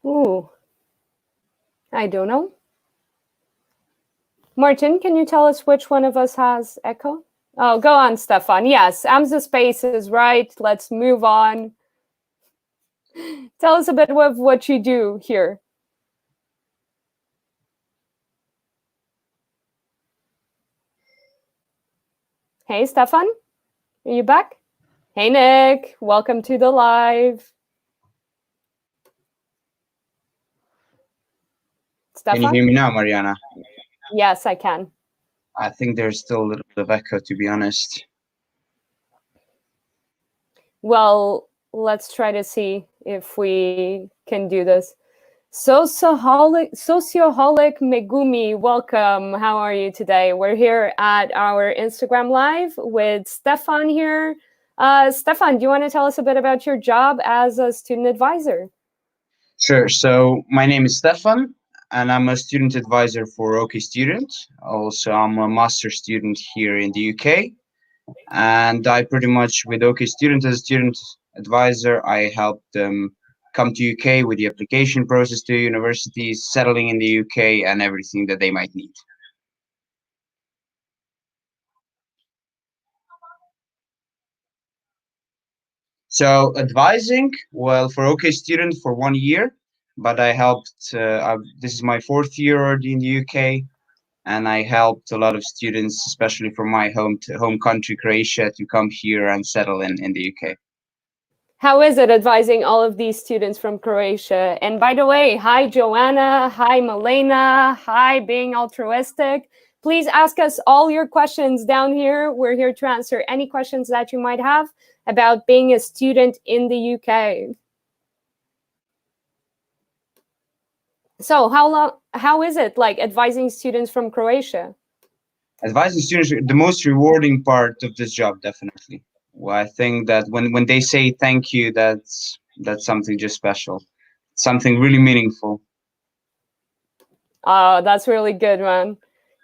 Ooh, I don't know. Martin, can you tell us which one of us has echo? Oh, go on, Stefan. Yes, Amza Space is right. Let's move on. Tell us a bit of what you do here. Hey, Stefan, are you back? Hey, Nick, welcome to the live. Can you Stefan? hear me now, Mariana? Yes, I can. I think there's still a little bit of echo, to be honest. Well, let's try to see if we can do this. Socioholic Megumi, welcome. How are you today? We're here at our Instagram Live with Stefan here. Stefan, do you want to tell us a bit about your job as a student advisor? Sure. So my name is Stefan, and I'm a student advisor for OK Student. Also, I'm a master student here in the UK, and I pretty much with OK Student as a student advisor, I help them come to UK with the application process to universities, settling in the UK, and everything that they might need. So advising, well, for OK Student for 1 year, but I helped. This is my fourth year already in the UK, and I helped a lot of students, especially from my home country, Croatia, to come here and settle in the UK. How is it advising all of these students from Croatia? And by the way, hi Joanna, hi Milena, hi Being Altruistic. Please ask us all your questions down here. We're here to answer any questions that you might have about being a student in the UK. So how is it like advising students from Croatia? Advising students, the most rewarding part of this job, definitely. Well, I think that when they say thank you, that's something just special, something really meaningful. Oh, that's really good, man.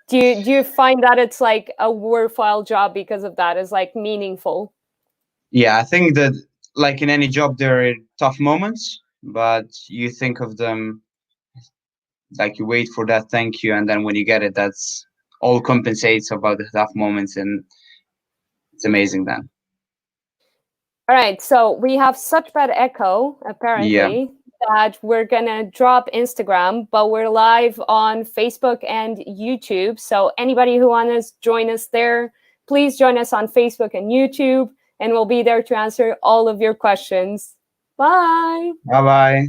Do you find that it's like a worthwhile job because of that? Is like meaningful? Yeah, I think that like in any job, there are tough moments, but you think of them like you wait for that thank you, and then when you get it, that's all compensates about the tough moments, and it's amazing then. All right, so we have such bad echo, Yeah. apparently, that we're gonna drop Instagram, but we're live on Facebook and YouTube. So anybody who wants to join us there, please join us on Facebook and YouTube, and we'll be there to answer all of your questions. Bye. Bye bye.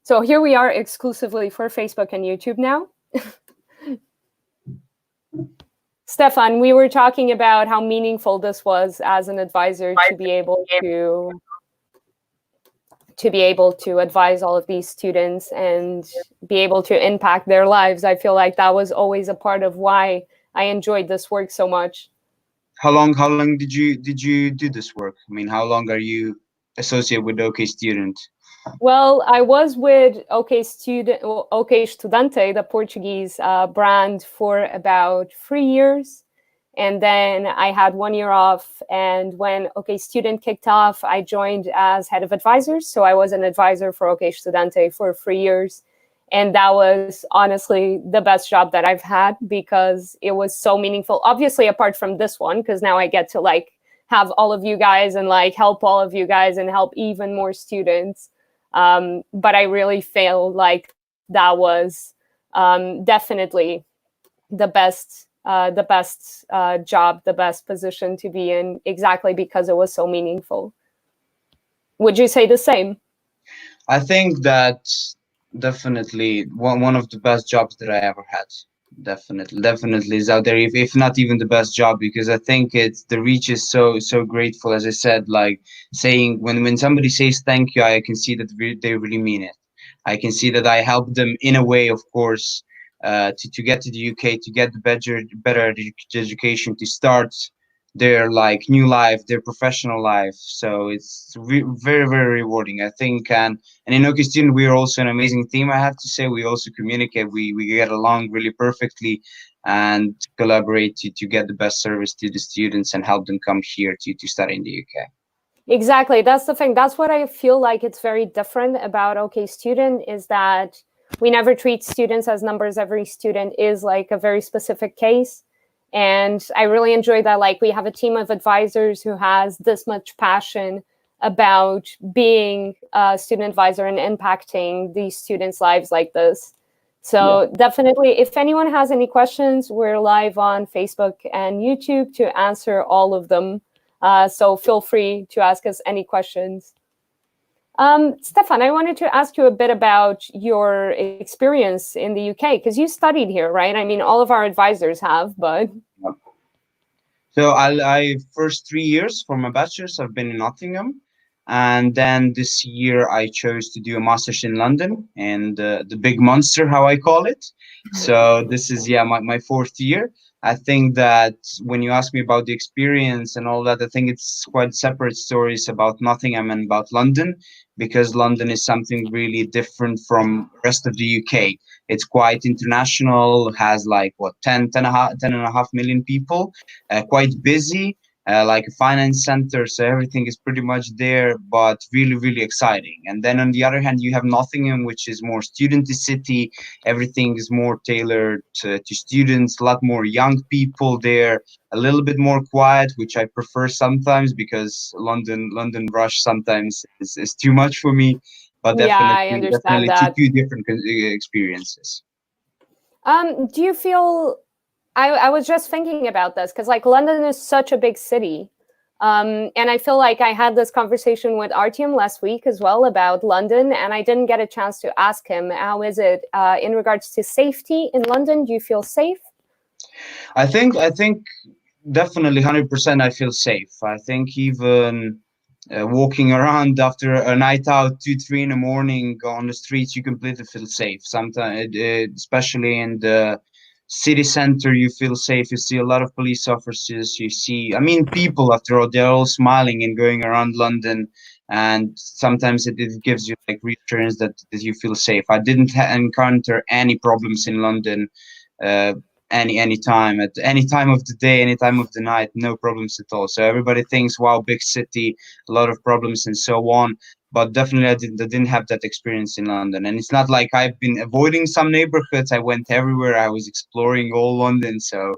So here we are exclusively for Facebook and YouTube now. Stefan, we were talking about how meaningful this was as an advisor to be able to advise all of these students and be able to impact their lives. I feel like that was always a part of why I enjoyed this work so much. How long did you do this work? I mean, how long are you associated with OK Student? Well, I was with OK Estudante, the Portuguese brand, for about 3 years. And then I had 1 year off. And when OK Student kicked off, I joined as head of advisors. So I was an advisor for OK Estudante for 3 years. And that was honestly the best job that I've had because it was so meaningful. Obviously, apart from this one, because now I get to like have all of you guys and like help all of you guys and help even more students. But I really feel like that was definitely the best job, the best position to be in, exactly because it was so meaningful. Would you say the same? I think that's definitely one of the best jobs that I ever had. Definitely is out there. If not even the best job, because I think it's the reach is so grateful. As I said, like saying when somebody says thank you, I can see that they really mean it. I can see that I help them in a way, of course, to get to the UK, to get the better education, to start their like new life, their professional life. So it's very rewarding, I think. And in OK Student, we are also an amazing team. I have to say, we also communicate. We get along really perfectly and collaborate to get the best service to the students and help them come here to study in the UK. Exactly. That's the thing. That's what I feel like it's very different about OK Student is that we never treat students as numbers. Every student is like a very specific case. And I really enjoy that. Like we have a team of advisors who has this much passion about being a student advisor and impacting these students' lives like this. Yeah. So definitely, if anyone has any questions, we're live on Facebook and YouTube to answer all of them. So feel free to ask us any questions. Stefan, I wanted to ask you a bit about your experience in the UK, because you studied here, right? I mean, all of our advisors have, but... So I first 3 years for my bachelor's, I've been in Nottingham, and then this year I chose to do a master's in London, and the big monster, how I call it. So this is my fourth year. I think that when you ask me about the experience and all that, I think it's quite separate stories about Nottingham and about London, because London is something really different from rest of the UK. It's quite international, has like what 10 and a half million people, quite busy, like a finance center. So everything is pretty much there, but really, really exciting. And then on the other hand, you have Nottingham, which is more student city. Everything is more tailored to students, a lot more young people there, a little bit more quiet, which I prefer sometimes because London rush sometimes is too much for me. But Yeah, I definitely, understand definitely that. two different experiences. Do you feel... I was just thinking about this because like London is such a big city. And I feel like I had this conversation with Artyom last week as well about London, and I didn't get a chance to ask him, how is it in regards to safety in London? Do you feel safe? I think definitely 100% I feel safe. I think even walking around after a night out 2 3 in the morning on the streets, you completely feel safe sometimes, especially in the city center. You feel safe. You see a lot of police officers. You see, I mean, people, after all, they're all smiling and going around London, and sometimes it gives you like reassurance that you feel safe. I didn't encounter any problems in London, uh, any time, at any time of the day, any time of the night, no problems at all. So everybody thinks, wow, big city, a lot of problems and so on. But definitely I didn't have that experience in London. And it's not like I've been avoiding some neighborhoods. I went everywhere. I was exploring all London. So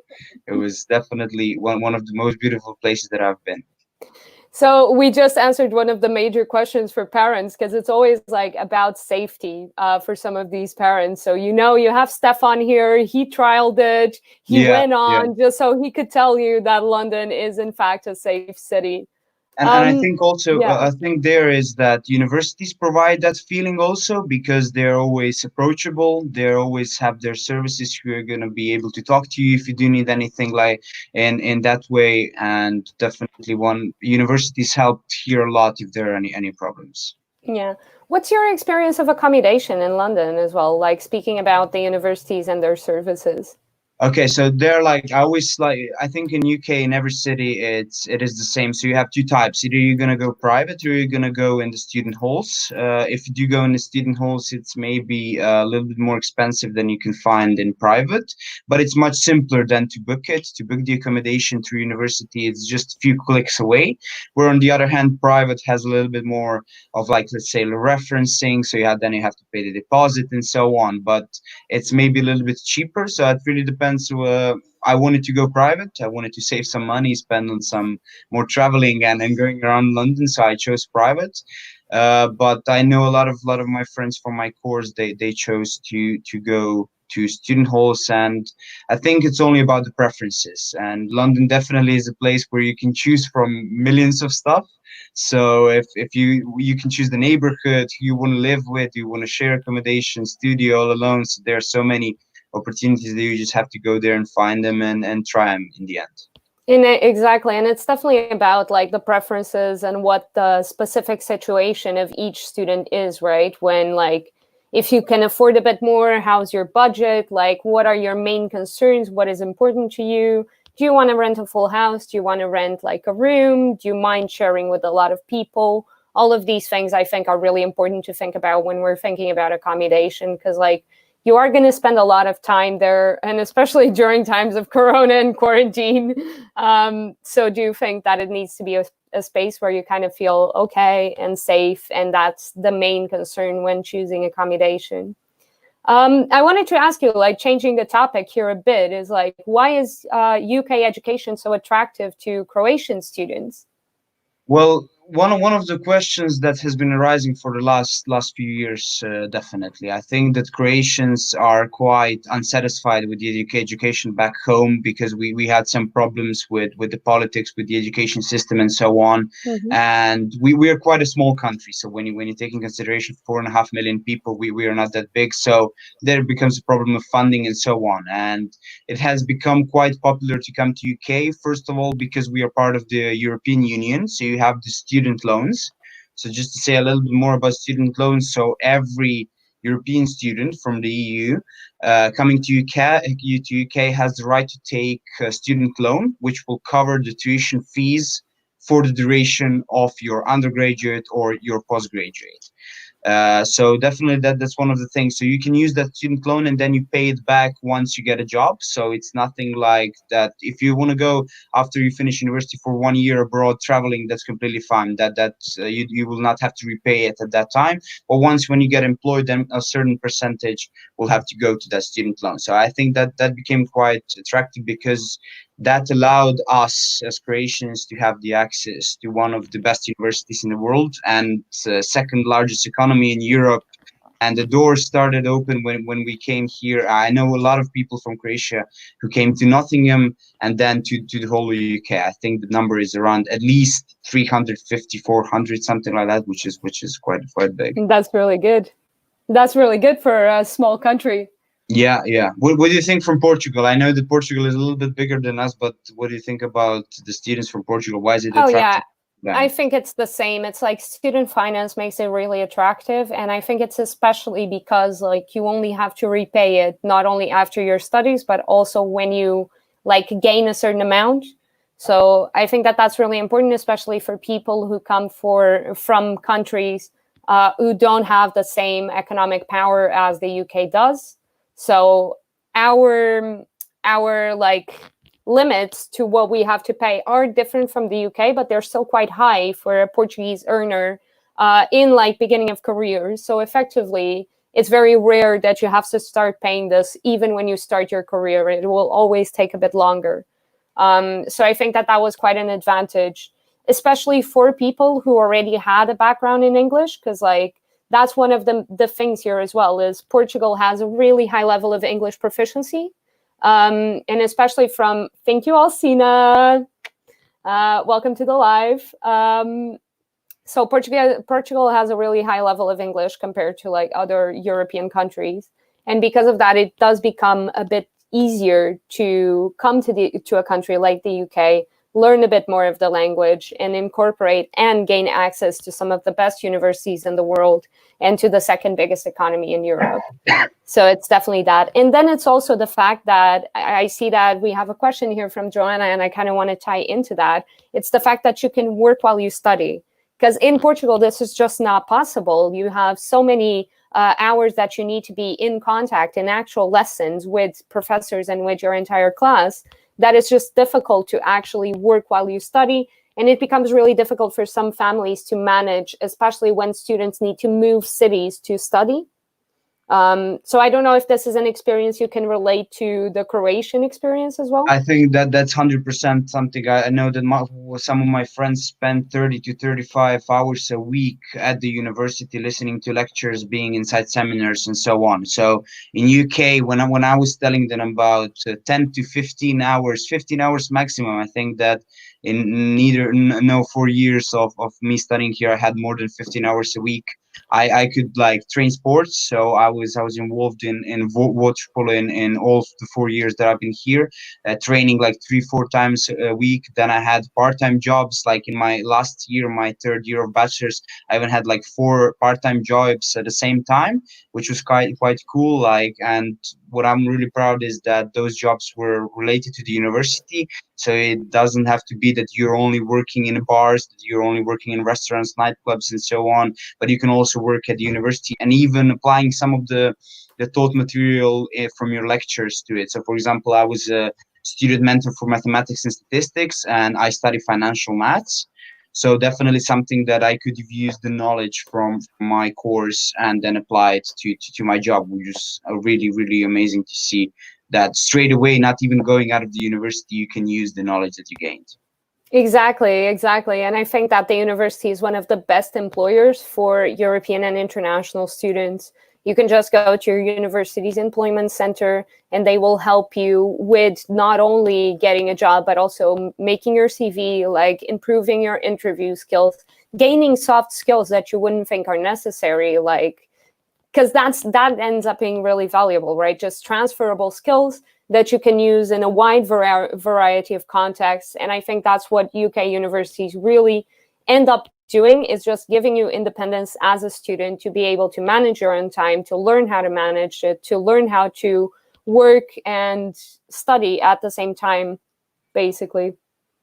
it was definitely one of the most beautiful places that I've been. So we just answered one of the major questions for parents, because it's always like about safety for some of these parents. So, you have Stefan here. He trialed it. He Yeah, went yeah. on just so he could tell you that London is in fact a safe city. And I think also, Yeah. I think there is that universities provide that feeling also, because they're always approachable. They always have their services who are going to be able to talk to you if you do need anything, like in that way. And definitely one universities helped here a lot if there are any problems. Yeah. What's your experience of accommodation in London as well? Like speaking about the universities and their services. Okay, so they're like, I always like, I think in UK in every city it is the same. So you have two types. Either you're gonna go private or you're gonna go in the student halls. If you do go in the student halls, it's maybe a little bit more expensive than you can find in private, but it's much simpler than to book it. To book the accommodation through university, it's just a few clicks away. Where on the other hand, private has a little bit more of, like, let's say, referencing. So then you have to pay the deposit and so on. But it's maybe a little bit cheaper. So it really depends. I wanted to go private. I wanted to save some money, spend on some more traveling and going around London. So I chose private. But I know a lot of my friends from my course, they chose to go to student halls, and I think it's only about the preferences. And London definitely is a place where you can choose from millions of stuff. So if you can choose the neighborhood who you want to live with, you want to share accommodation, studio, all alone. So there are so many opportunities that you just have to go there and find them and try them in the end. Exactly. And it's definitely about like the preferences and what the specific situation of each student is, right? When like, if you can afford a bit more, how's your budget? Like, what are your main concerns? What is important to you? Do you want to rent a full house? Do you want to rent like a room? Do you mind sharing with a lot of people? All of these things I think are really important to think about when we're thinking about accommodation, because like you are going to spend a lot of time there, and especially during times of corona and quarantine. So do you think that it needs to be a space where you kind of feel okay and safe, and that's the main concern when choosing accommodation. I wanted to ask you, like, changing the topic here a bit, is like, why is UK education so attractive to Croatian students? Well, one of the questions that has been arising for the last few years, definitely. I think that Croatians are quite unsatisfied with the education back home because we had some problems with the politics, with the education system, and so on. Mm-hmm. And we are quite a small country, so when you take in consideration 4.5 million people, we are not that big. So there becomes a problem of funding and so on. And it has become quite popular to come to UK, first of all, because we are part of the European Union. So you have the student loans. So just to say a little bit more about student loans. So every European student from the EU coming to UK has the right to take a student loan, which will cover the tuition fees for the duration of your undergraduate or your postgraduate. So definitely that's one of the things. So you can use that student loan and then you pay it back once you get a job. So it's nothing like that. If you want to go after you finish university for 1 year abroad traveling, that's completely fine. You will not have to repay it at that time. But once when you get employed, then a certain percentage will have to go to that student loan. So I think that became quite attractive because that allowed us as Croatians to have the access to one of the best universities in the world and second largest economy in Europe. And the doors started open when we came here. I know a lot of people from Croatia who came to Nottingham and then to the whole UK. I think the number is around at least 350, 400, something like that, which is quite big. That's really good. That's really good for a small country. Yeah, yeah. What do you think from Portugal? I know that Portugal is a little bit bigger than us, but what do you think about the students from Portugal? Why is it Oh, yeah. attractive to I them? think it's the same. It's like student finance makes it really attractive. And I think it's especially because like you only have to repay it not only after your studies, but also when you like gain a certain amount. So I think that that's really important, especially for people who come from countries who don't have the same economic power as the UK does. So our our like limits to what we have to pay are different from the UK, but they're still quite high for a Portuguese earner in like beginning of careers. So effectively, it's very rare that you have to start paying this even when you start your career. It will always take a bit longer. So I think that that was quite an advantage, especially for people who already had a background in English, because like that's one of the things here as well is Portugal has a really high level of English proficiency. And especially from, thank you, Alcina. Welcome to the live. So Portugal has a really high level of English compared to like other European countries. And because of that, it does become a bit easier to come to a country like the UK, learn a bit more of the language and incorporate and gain access to some of the best universities in the world and to the second biggest economy in Europe. So it's definitely that. And then it's also the fact that I see that we have a question here from Joanna, and I kind of want to tie into that. It's the fact that you can work while you study. Because in Portugal, this is just not possible. You have so many hours that you need to be in contact in actual lessons with professors and with your entire class that it's just difficult to actually work while you study. And it becomes really difficult for some families to manage, especially when students need to move cities to study. So I don't know if this is an experience you can relate to the Croatian experience as well. I think that's 100% something. I know that some of my friends spend 30 to 35 hours a week at the university listening to lectures, being inside seminars and so on. So in UK, when I was telling them about 10 to 15 hours maximum, I think that in no 4 years of me studying here, I had more than 15 hours a week. I could like train sports, so I was involved in water polo in all the 4 years that I've been here, training like 3-4 times a week. Then I had part-time jobs, like in my last year, my third year of bachelor's, I even had like 4 part-time jobs at the same time, which was quite cool. Like, and what I'm really proud is that those jobs were related to the university. So it doesn't have to be that you're only working in bars, that you're only working in restaurants, nightclubs, and so on, but you can also work at the university and even applying some of the taught material from your lectures to it. So, for example, I was a student mentor for mathematics and statistics, and I study financial maths. So definitely something that I could have used the knowledge from my course and then apply it to my job, which is really, really amazing to see that straight away, not even going out of the university, you can use the knowledge that you gained. Exactly, exactly. And I think that the university is one of the best employers for European and international students. You can just go to your university's employment center and they will help you with not only getting a job, but also making your CV, like improving your interview skills, gaining soft skills that you wouldn't think are necessary, like because that ends up being really valuable, right? Just transferable skills that you can use in a wide variety of contexts. And I think that's what UK universities really end up doing, is just giving you independence as a student to be able to manage your own time, to learn how to manage it, to learn how to work and study at the same time, basically.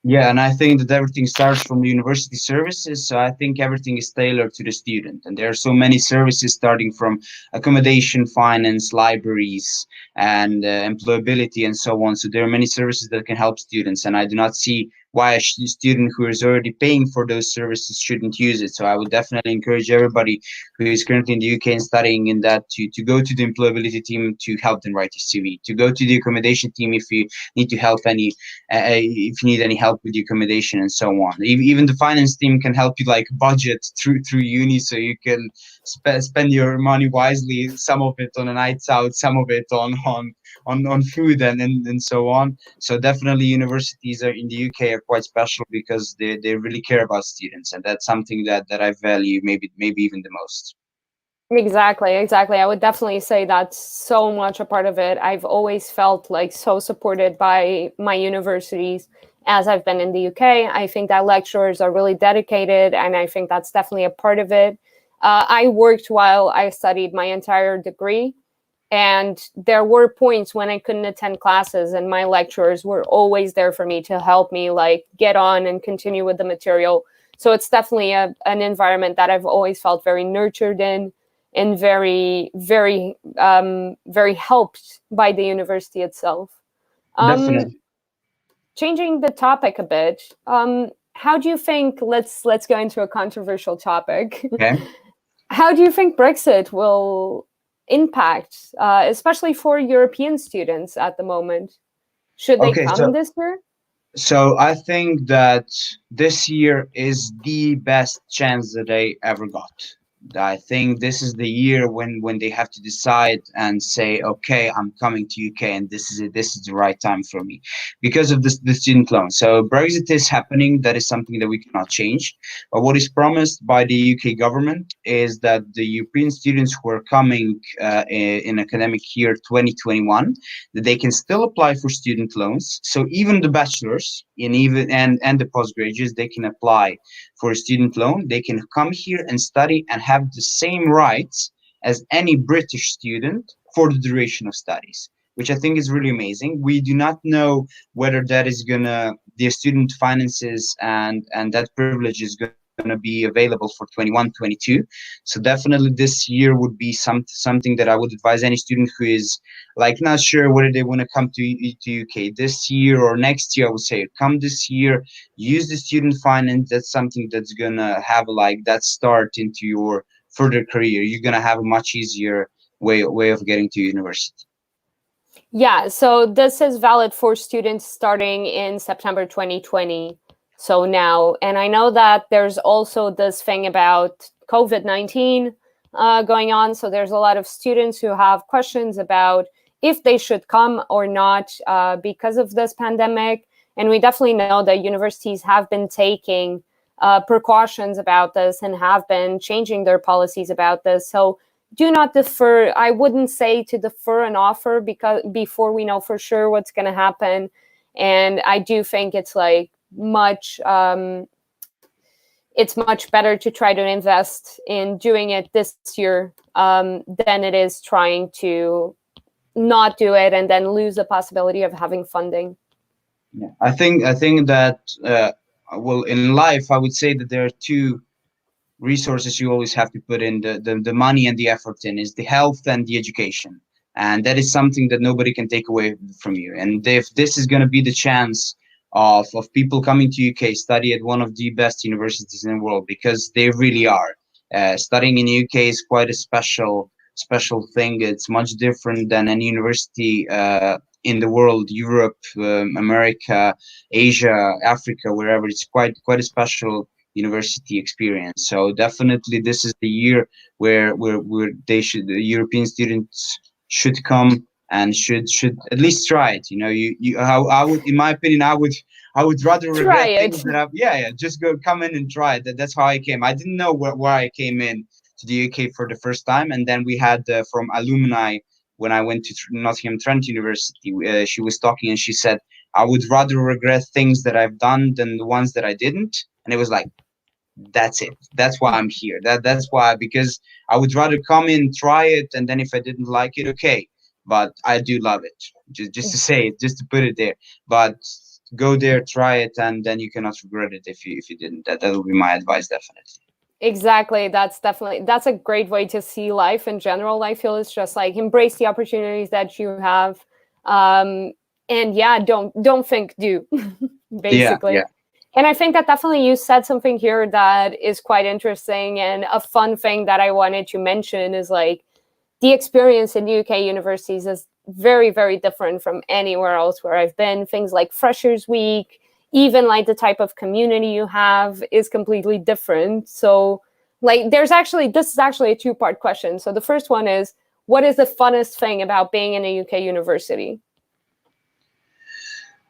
Yeah, and I think that everything starts from the university services. So I think everything is tailored to the student. And there are so many services starting from accommodation, finance, libraries, and employability, and so on. So there are many services that can help students. And I do not see why a student who is already paying for those services shouldn't use it. So I would definitely encourage everybody who is currently in the UK and studying in that to go to the employability team to help them write a CV, to go to the accommodation team if you need to help any if you need any help with the accommodation and so on. Even the finance team can help you like budget through uni, so you can spend your money wisely. Some of it on a nights out, some of it on food and so on. So definitely universities are in the UK are quite special because they really care about students, and that's something that I value maybe even the most. Exactly, exactly. I would definitely say that's so much a part of it. I've always felt like so supported by my universities as I've been in the UK. I think that lecturers are really dedicated, and I think that's definitely a part of it. I worked while I studied my entire degree, and there were points when I couldn't attend classes, and my lecturers were always there for me to help me like get on and continue with the material. So it's definitely an environment that I've always felt very nurtured in and very helped by the university itself. Um, Definitely. Changing the topic a bit, how do you think? Let's go into a controversial topic. Okay. How do you think Brexit will impact, especially for European students at the moment? Should they Okay. come this year? So I think that this year is the best chance that they ever got. I think this is the year when they have to decide and say, okay, I'm coming to UK, and this is it. This is the right time for me because of this the student loan. So Brexit is happening. That is something that we cannot change. But what is promised by the UK government is that the European students who are coming in academic year 2021, that they can still apply for student loans. So even the bachelors and the postgraduates, they can apply for a student loan. They can come here and study and have the same rights as any British student for the duration of studies, which I think is really amazing. We do not know whether that is gonna the student finances and that privilege is gonna be available for 21-22. So definitely this year would be something that I would advise any student who is like not sure whether they want to come to UK this year or next year. I would say come this year, use the student finance. That's something that's gonna have like that start into your further career. You're gonna have a much easier way of getting to university. Yeah, so this is valid for students starting in September 2020. So now, and I know that there's also this thing about COVID-19 going on. So there's a lot of students who have questions about if they should come or not because of this pandemic. And we definitely know that universities have been taking precautions about this and have been changing their policies about this. So do not defer. I wouldn't say to defer an offer because before we know for sure what's going to happen. And I do think it's like it's much better to try to invest in doing it this year than it is trying to not do it and then lose the possibility of having funding. Yeah. I think that well, in life I would say that there are two resources you always have to put in the money and the effort in is the health and the education, and that is something that nobody can take away from you. And if this is going to be the chance of people coming to UK study at one of the best universities in the world, because they really are. Studying in UK is quite a special thing. It's much different than any university in the world, Europe, America, Asia, Africa, wherever. It's quite a special university experience. So definitely, this is the year where the European students should come and should at least try it. I would, in my opinion, I would rather Try regret things it. that I've, yeah, just go come in and try it. That's how I came. I didn't know where I came in to the UK for the first time, and then we had from alumni when I went to Nottingham Trent University. She was talking and she said, I would rather regret things that I've done than the ones that I didn't. And it was like, that's it. That's why I'm here. That's why, because I would rather come in, try it, and then if I didn't like it, okay. But I do love it. Just to say it, just to put it there. But go there, try it, and then you cannot regret it if you didn't. That will be my advice, definitely. Exactly. That's a great way to see life in general. I feel it's just like embrace the opportunities that you have. Um, and yeah, don't think, do Yeah, basically. yeah. And I think that definitely you said something here that is quite interesting, and a fun thing that I wanted to mention is like the experience in UK universities is very, very different from anywhere else where I've been. Things like Freshers Week, even like the type of community you have is completely different. So, like, this is actually a two-part question. So, the first one is, what is the funnest thing about being in a UK university?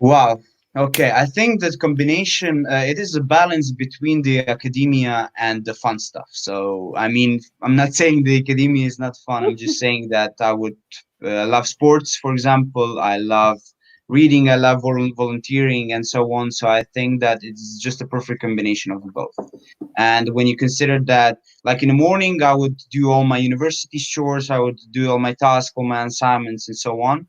Wow. Okay, I think that combination, it is a balance between the academia and the fun stuff. So, I mean, I'm not saying the academia is not fun. I'm just saying that I would love sports, for example. I love reading. I love volunteering and so on. So, I think that it's just a perfect combination of both. And when you consider that, like in the morning, I would do all my university chores, I would do all my tasks, all my assignments, and so on.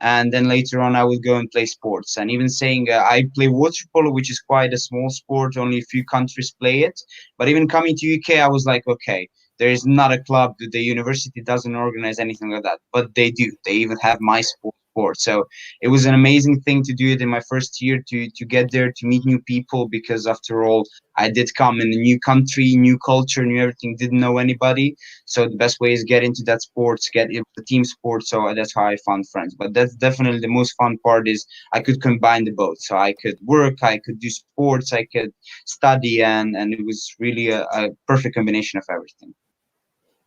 And then later on, I would go and play sports. And even saying I play water polo, which is quite a small sport, only a few countries play it. But even coming to UK, I was like, okay, there is not a club. The university doesn't organize anything like that, but they do. They even have my sport. So it was an amazing thing to do it in my first year, to get there, to meet new people, because after all, I did come in a new country, new culture, new everything, didn't know anybody. So the best way is get into that sports, get into the team sport. So that's how I found friends. But that's definitely the most fun part, is I could combine the both. So I could work, I could do sports, I could study, and it was really a perfect combination of everything.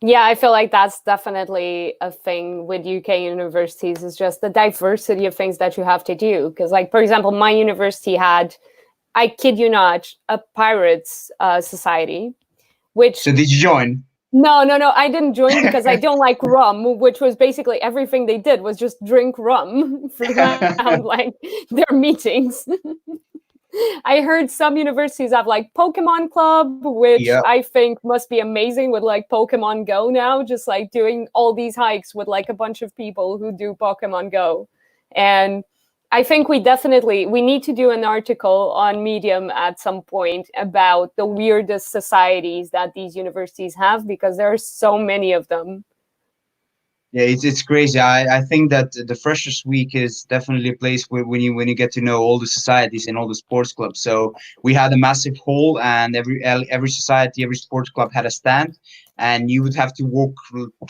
Yeah, I feel like that's definitely a thing with UK universities, is just the diversity of things that you have to do. Because, like, for example, my university had, I kid you not, a pirates society, which So did you join? no, I didn't join because I don't like rum, which was basically everything they did was just drink rum throughout like their meetings. I heard some universities have like Pokemon Club, which Yeah. I think must be amazing with like Pokemon Go now, just like doing all these hikes with like a bunch of people who do Pokemon Go. And I think we need to do an article on Medium at some point about the weirdest societies that these universities have, because there are so many of them. Yeah, it's crazy. I think that the Freshers Week is definitely a place where when you get to know all the societies and all the sports clubs. So we had a massive hall, and every society, every sports club had a stand, and you would have to walk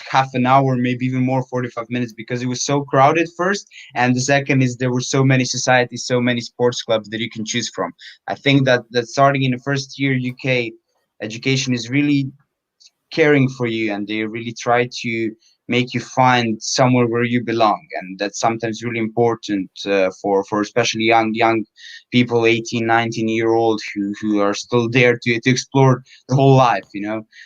half an hour, maybe even more, 45 minutes, because it was so crowded first, and the second is there were so many societies, so many sports clubs that you can choose from. I think that starting in the first year, UK education is really caring for you, and they really try to make you find somewhere where you belong, and that's sometimes really important for especially young people, 18, 19-year old, who are still there to explore the whole life,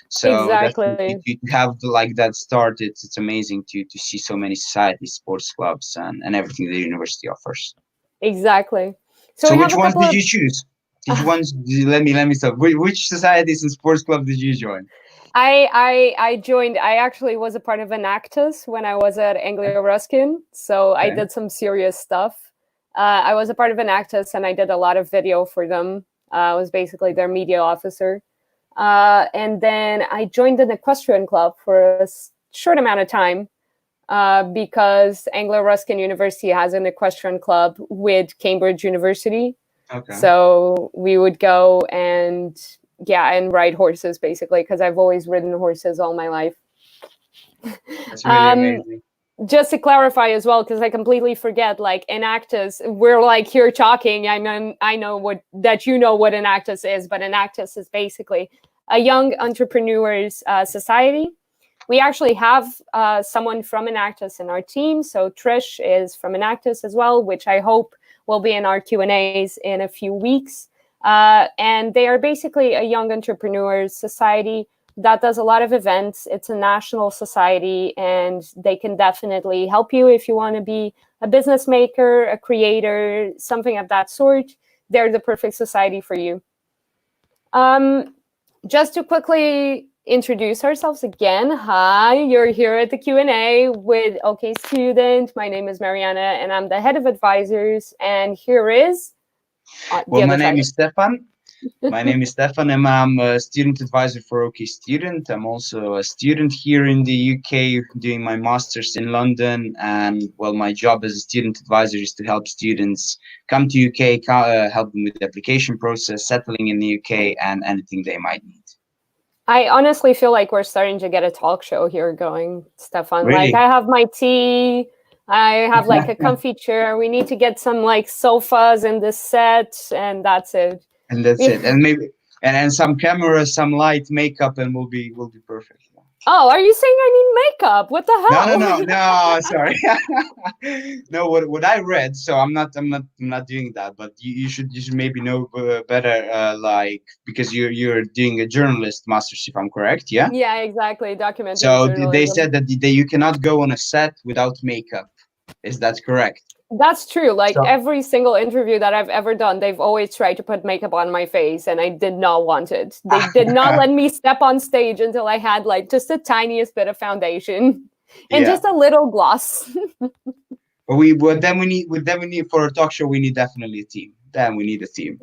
so definitely Exactly. to have like that start, it's amazing to see so many societies, sports clubs, and everything the university offers. Exactly. So So we which have a ones couple did of you choose? Let me stop. Which societies and sports clubs did you join? I joined. I actually was a part of Enactus when I was at Anglia Ruskin, so I Okay. did some serious stuff. I was a part of Enactus, and I did a lot of video for them. I was basically their media officer, and then I joined an equestrian club for a short amount of time, because Anglia Ruskin University has an equestrian club with Cambridge University. Okay. So we would go and yeah, and ride horses basically because I've always ridden horses all my life. That's really Um, amazing. just to clarify as well, because I completely forget, like Enactus, we're like here talking. I know what that you know what Enactus is, but Enactus is basically a young entrepreneurs society. We actually have someone from Enactus in our team. So Trish is from Enactus as well, which I hope will be in our Q&As in a few weeks. And they are basically a young entrepreneurs society that does a lot of events. It's a national society, and they can definitely help you if you want to be a business maker, a creator, something of that sort. They're the perfect society for you. Um, just to quickly introduce ourselves again. Hi, you're here at the Q&A with OK Student. My name is Mariana, and I'm the head of advisors. And here is the Well, my other name side. is Stefan. My name is Stefan, and I'm a student advisor for OK Student. I'm also a student here in the UK doing my master's in London. And well, my job as a student advisor is to help students come to UK, help them with the application process, settling in the UK, and anything they might need. I honestly feel like we're starting to get a talk show here going, Stefan. Like Really? I have my tea, I have like a comfy chair. We need to get some like sofas in this set, and that's it. And that's it. And maybe and some cameras, some light, makeup, and we'll be perfect. Oh, are you saying I need makeup? What the No, no, hell? no, no. Sorry. No, what I read. So I'm not doing that. But you should maybe know better. Like because you're doing a journalist master's, if I'm correct. Yeah. Yeah, exactly. Documentary So they journalism. said that you cannot go on a set without makeup. Is that correct? That's true. Like So every single interview that I've ever done, they've always tried to put makeup on my face, and I did not want it. They did not let me step on stage until I had like just the tiniest bit of foundation and yeah. just a little gloss. But then we need for a talk show we need definitely a team. Then we need a team.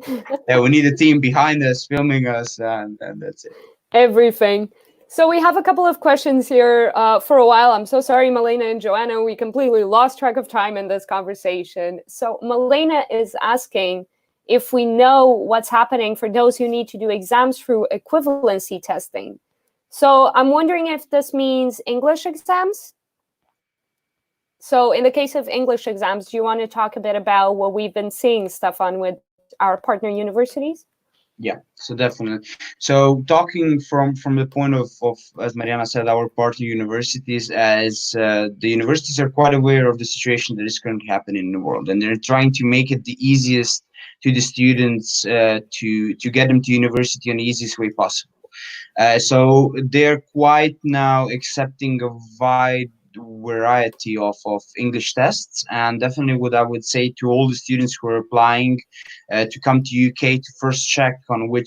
Yeah, we need a team behind us, filming us, and that's it. Everything. So we have a couple of questions here for a while. I'm so sorry, Malena and Joanna. We completely lost track of time in this conversation. So Malena is asking if we know what's happening for those who need to do exams through equivalency testing. So I'm wondering if this means English exams. So in the case of English exams, do you want to talk a bit about what we've been seeing, Stefan, with our partner universities? Yeah, so definitely. So talking from the point of as Mariana said, our partner universities, as the universities are quite aware of the situation that is currently happening in the world, and they're trying to make it the easiest to the students to get them to university in the easiest way possible. So they're quite now accepting a wide variety of English tests, and definitely what I would say to all the students who are applying to come to UK to first check on what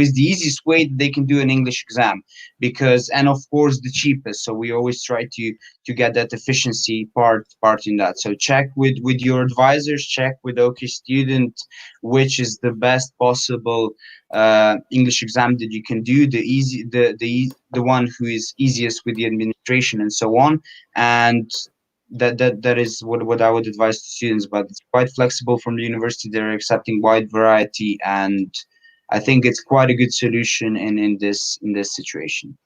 is the easiest way that they can do an English exam, because and of course the cheapest. So we always try to get that efficiency part in that. So check with your advisors, check with OK Student which is the best possible English exam that you can do, the one who is easiest with the administration and so on. And that is what I would advise to students. But it's quite flexible from the university. They're accepting wide variety, and I think it's quite a good solution in this situation.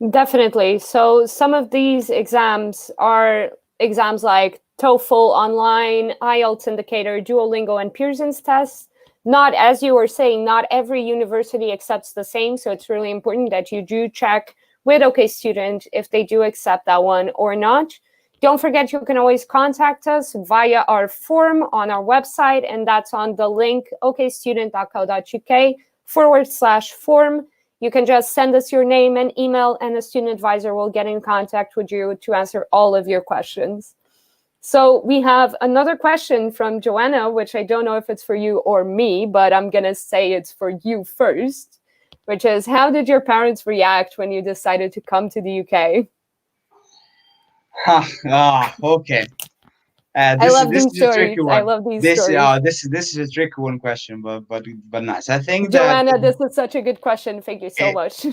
Definitely. So some of these exams are exams like TOEFL online, IELTS indicator, Duolingo, and Pearson's tests. Not, as you were saying, not every university accepts the same. So it's really important that you do check with OK Student if they do accept that one or not. Don't forget, you can always contact us via our form on our website, and that's on the link okstudent.co.uk/form. You can just send us your name and email, and a student advisor will get in contact with you to answer all of your questions. So we have another question from Joanna, which I don't know if it's for you or me, but I'm going to say it's for you first, which is, how did your parents react when you decided to come to the UK? Okay. I This is love this these is a tricky stories. I one. love these This stories. this is a tricky one question, but nice. I think that Joanna, this is such a good question. Thank you so it, much.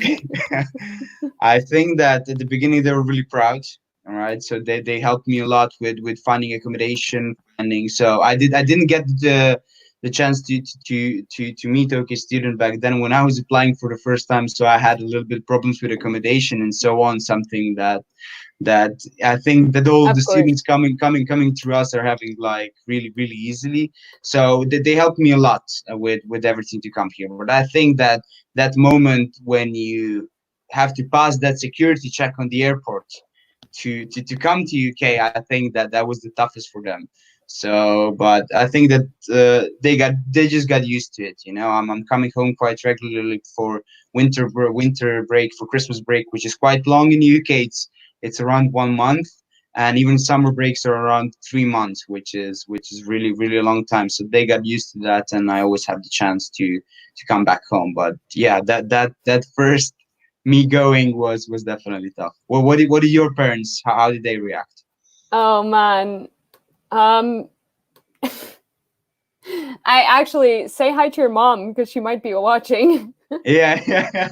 I think that at the beginning they were really proud. All right, so they helped me a lot with finding accommodation, finding. So I didn't get the chance to meet OK student back then when I was applying for the first time. So I had a little bit problems with accommodation and so on. Something that I think that all the Of course. students coming through us are having like really easily. So they helped me a lot with everything to come here. But I think that that moment when you have to pass that security check on the airport to come to UK, I think that that was the toughest for them. So, but I think that they just got used to it. You know, I'm coming home quite regularly for winter break, for Christmas break, which is quite long in the UK. It's around 1 month, and even summer breaks are around 3 months, which is really a long time. So they got used to that, and I always have the chance to come back home. But yeah, that first me going was definitely tough. Well, what did your parents? How did they react? Oh man. Um, I actually say hi to your mom because she might be watching. Yeah, yeah,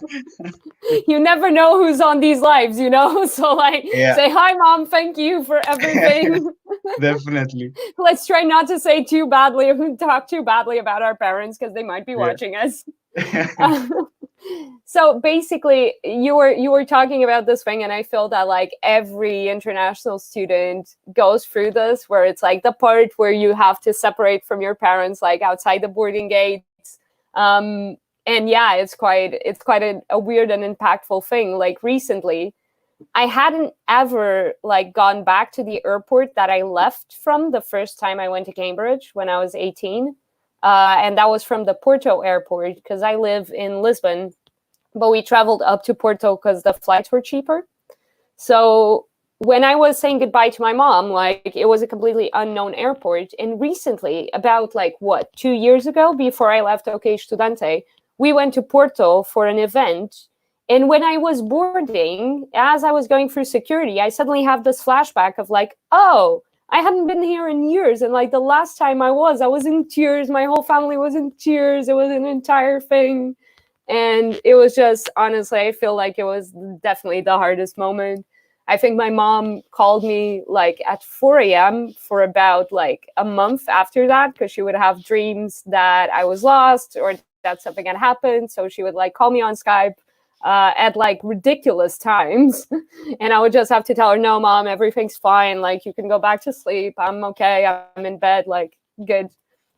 You never know who's on these lives, you know? So, like, yeah, say hi, mom. Thank you for everything. definitely. Let's try not to say too badly, talk too badly about our parents because they might be Yeah. watching us. So basically, you were talking about this thing, and I feel that like every international student goes through this, where it's like the part where you have to separate from your parents, like outside the boarding gates. And yeah, it's quite a weird and impactful thing. Like recently, I hadn't ever like gone back to the airport that I left from the first time I went to Cambridge when I was 18. And that was from the Porto airport because I live in Lisbon, but we traveled up to Porto because the flights were cheaper. So when I was saying goodbye to my mom, like it was a completely unknown airport. And recently, about like what, 2 years ago, before I left OK Studente, we went to Porto for an event. And when I was boarding, as I was going through security, I suddenly have this flashback of like, oh, I hadn't been here in years. And like the last time I was in tears. My whole family was in tears. It was an entire thing. And it was just, honestly, I feel like it was definitely the hardest moment. I think my mom called me like at 4 a.m. for about like a month after that because she would have dreams that I was lost or that something had happened. So she would like call me on Skype at like ridiculous times. And I would just have to tell her, no, mom, everything's fine. Like you can go back to sleep. I'm okay. I'm in bed. Like good.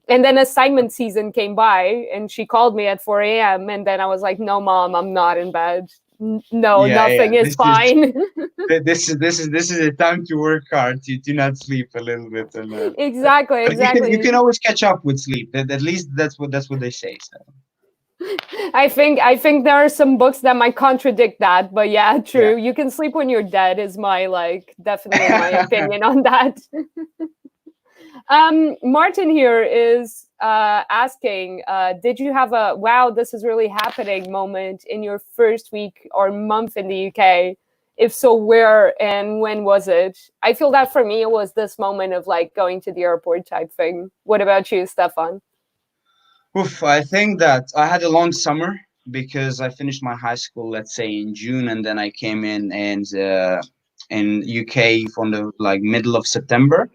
And then assignment season came by and she called me at 4 a.m. And then I was like, no, mom, I'm not in bed. No, Yeah, yeah. nothing is fine. This is a time to work hard, to not sleep a little bit, and Exactly, but you can exactly. always catch up with sleep. At least that's what they say. So I think there are some books that might contradict that, but yeah, yeah. true. You can sleep when you're dead is my like definitely my opinion on that. Martin here is asking, did you have a wow, this is really happening moment in your first week or month in the UK? If so, where and when was it? I feel that for me, it was this moment of like going to the airport type thing. What about you, Stefan? Oof, I think that I had a long summer because I finished my high school, let's say in June, and then I came in UK from the like middle of September.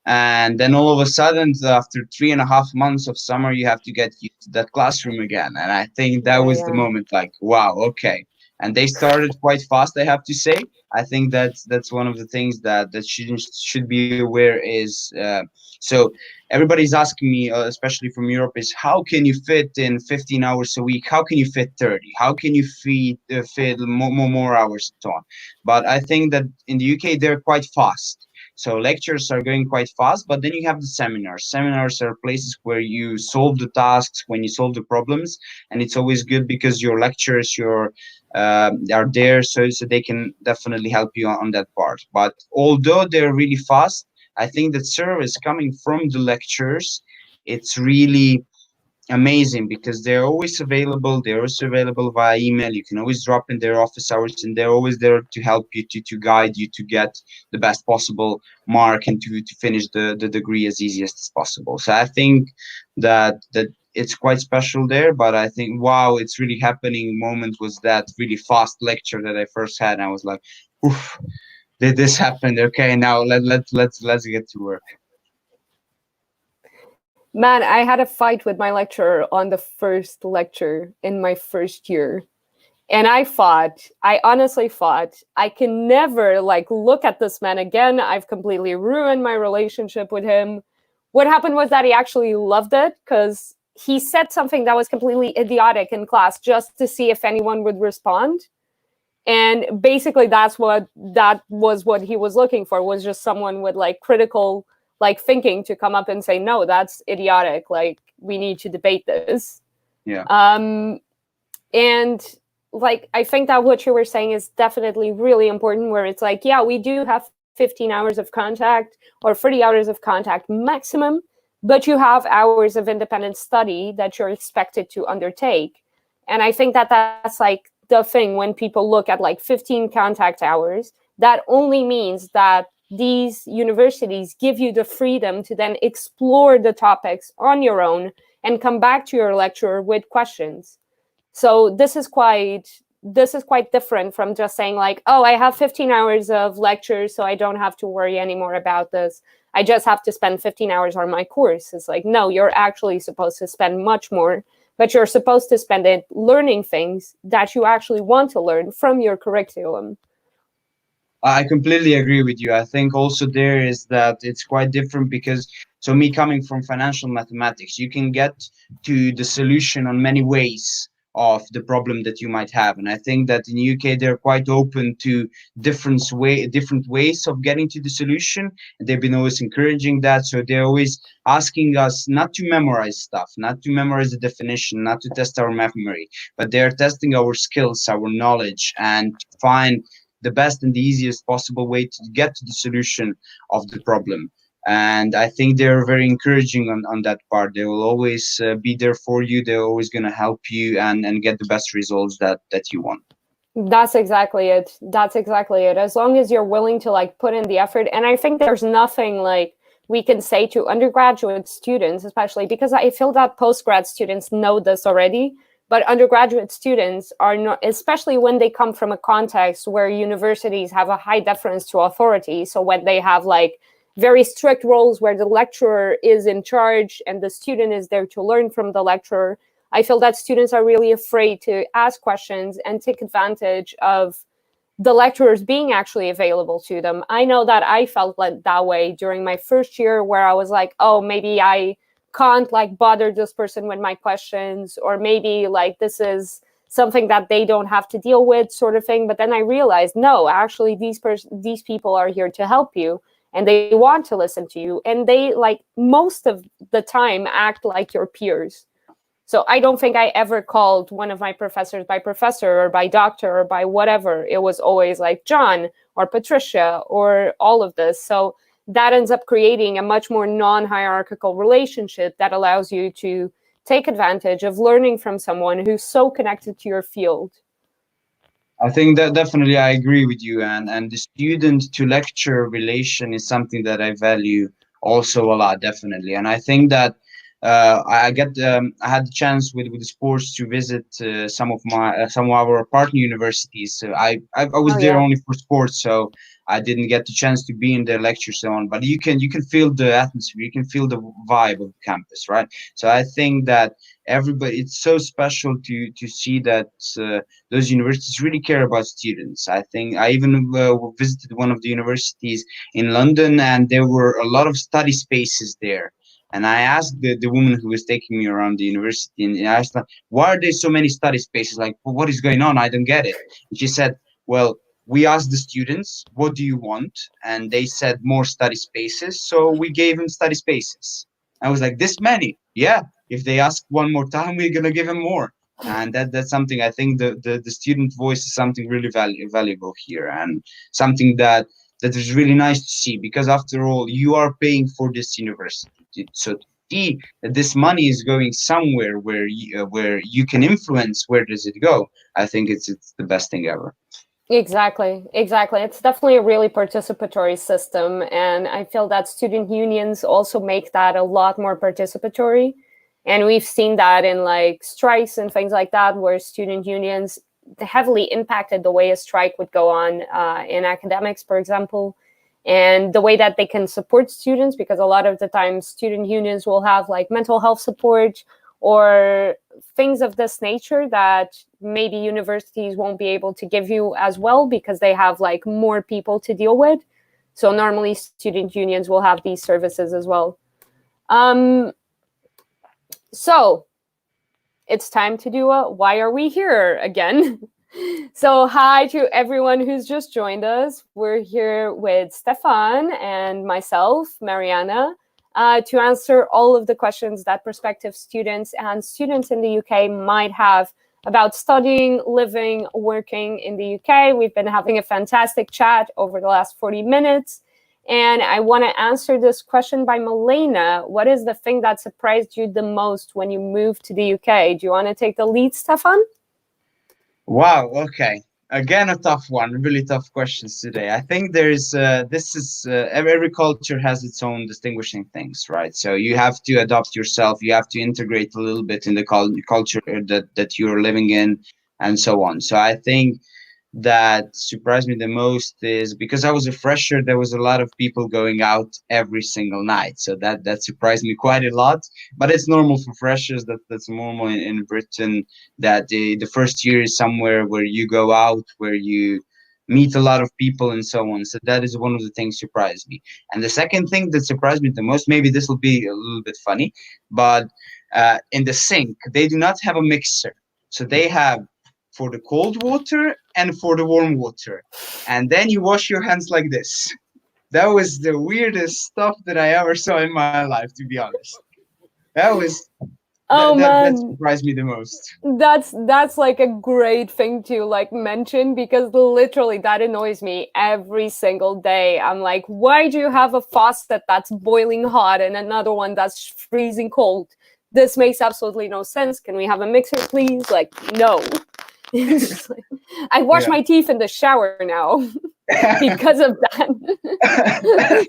And then all of a sudden, after 3.5 months of summer, you have to get used to that classroom again. And I think that Yeah, was the yeah. moment, like, wow, okay. And they started quite fast, I have to say. I think that's one of the things that students should be aware is. So everybody's asking me, especially from Europe, is how can you fit in 15 hours a week? How can you fit 30? How can you fit more hours and so on? But I think that in the UK they're quite fast. So lectures are going quite fast, but then you have the seminars. Seminars are places where you solve the tasks, when you solve the problems, and it's always good because your lectures, your are there, so they can definitely help you on that part. But although they're really fast, I think that service coming from the lectures, it's really amazing because they're always available. They're also available via email. You can always drop in their office hours, and they're always there to help you, to guide you to get the best possible mark and to finish the degree as easiest as possible. So I think that it's quite special there. But I think wow, it's really happening moment was that really fast lecture that I first had. And I was like, oof, did this happen? Okay, now let's get to work. Man, I had a fight with my lecturer on the first lecture in my first year. And I honestly thought, I can never like look at this man again. I've completely ruined my relationship with him. What happened was that he actually loved it because he said something that was completely idiotic in class just to see if anyone would respond. And basically that was what he was looking for, was just someone with like critical like thinking to come up and say, no, that's idiotic. Like we need to debate this. Yeah. And like I think that what you were saying is definitely really important, where it's like, yeah, we do have 15 hours of contact or 30 hours of contact maximum, but you have hours of independent study that you're expected to undertake. And I think that that's like the thing when people look at like 15 contact hours, that only means that these universities give you the freedom to then explore the topics on your own and come back to your lecturer with questions. So this is quite different from just saying like, oh, I have 15 hours of lectures, so I don't have to worry anymore about this. I just have to spend 15 hours on my course. It's like, no, you're actually supposed to spend much more, but you're supposed to spend it learning things that you actually want to learn from your curriculum. I completely agree with you. I think also there is that it's quite different because, so me coming from financial mathematics, you can get to the solution on many ways of the problem that you might have. And I think that in UK they're quite open to different ways of getting to the solution. And they've been always encouraging that. So they're always asking us not to memorize stuff, not to memorize the definition, not to test our memory, but they're testing our skills, our knowledge, and to find the best and the easiest possible way to get to the solution of the problem. And I think they're very encouraging on that part. They will always be there for you. They're always going to help you and get the best results that you want. That's exactly it. That's exactly it. As long as you're willing to like put in the effort. And I think there's nothing like we can say to undergraduate students, especially because I feel that postgrad students know this already. But undergraduate students are not, especially when they come from a context where universities have a high deference to authority. So when they have like very strict roles where the lecturer is in charge and the student is there to learn from the lecturer, I feel that students are really afraid to ask questions and take advantage of the lecturers being actually available to them. I know that I felt like that way during my first year, where I was like, oh, maybe I can't like bother this person with my questions, or maybe like this is something that they don't have to deal with, sort of thing. But then I realized, no, actually these people are here to help you, and they want to listen to you, and they like most of the time act like your peers. So I don't think I ever called one of my professors by professor or by doctor or by whatever. It was always like John or Patricia or all of this. So that ends up creating a much more non-hierarchical relationship that allows you to take advantage of learning from someone who's so connected to your field. I think that definitely I agree with you, and the student to lecture relation is something that I value also a lot, definitely. And I think that I had the chance with the sports to visit some of our partner universities. So I was Oh there yeah. only for sports, so I didn't get the chance to be in the lectures and so on. But you can feel the atmosphere, you can feel the vibe of the campus, right? So I think that everybody, it's so special to see that those universities really care about students. I think I even visited one of the universities in London, and there were a lot of study spaces there. And I asked the woman who was taking me around the university, and I asked her, why are there so many study spaces? Like, what is going on? I don't get it. And she said, well, we asked the students, what do you want? And they said more study spaces. So we gave them study spaces. I was like, this many? Yeah. If they ask one more time, we're going to give them more. And that's something I think the student voice is something really valuable here, and something that is really nice to see, because after all you are paying for this university. So to see that this money is going somewhere where you can influence where does it go, I think it's the best thing ever. Exactly, exactly. It's definitely a really participatory system. And I feel that student unions also make that a lot more participatory. And we've seen that in like strikes and things like that, where student unions heavily impacted the way a strike would go on in academics, for example. and the way that they can support students, because a lot of the time student unions will have like mental health support or things of this nature that maybe universities won't be able to give you as well because they have like more people to deal with. So normally student unions will have these services as well. So it's time to do a why are we here again. So hi to everyone who's just joined us. We're here with Stefan and myself, Mariana, to answer all of the questions that prospective students and students in the UK might have about studying, living, working in the UK. We've been having a fantastic chat over the last 40 minutes. And I want to answer this question by Milena. What is the thing that surprised you the most when you moved to the UK? Do you want to take the lead, Stefan? Wow. Okay. Again, a tough one. Really tough questions today. I think there's every culture has its own distinguishing things, right? So you have to adopt yourself. You have to integrate a little bit in the culture that you're living in, and so on. So I think that surprised me the most is because I was a fresher, there was a lot of people going out every single night. So that surprised me quite a lot. But it's normal for freshers. That's normal in Britain. That the first year is somewhere where you go out, where you meet a lot of people and so on. So that is one of the things surprised me. And the second thing that surprised me the most, maybe this will be a little bit funny, but in the sink they do not have a mixer. So they have for the cold water and for the warm water. And then you wash your hands like this. That was the weirdest stuff that I ever saw in my life, to be honest. That was Oh that man, surprised me the most. that's like a great thing to like mention, because literally that annoys me every single day. I'm like, why do you have a faucet that's boiling hot and another one that's freezing cold? This makes absolutely no sense. Can we have a mixer, please? Like, no. Like, I wash Yeah. my teeth in the shower now because of that.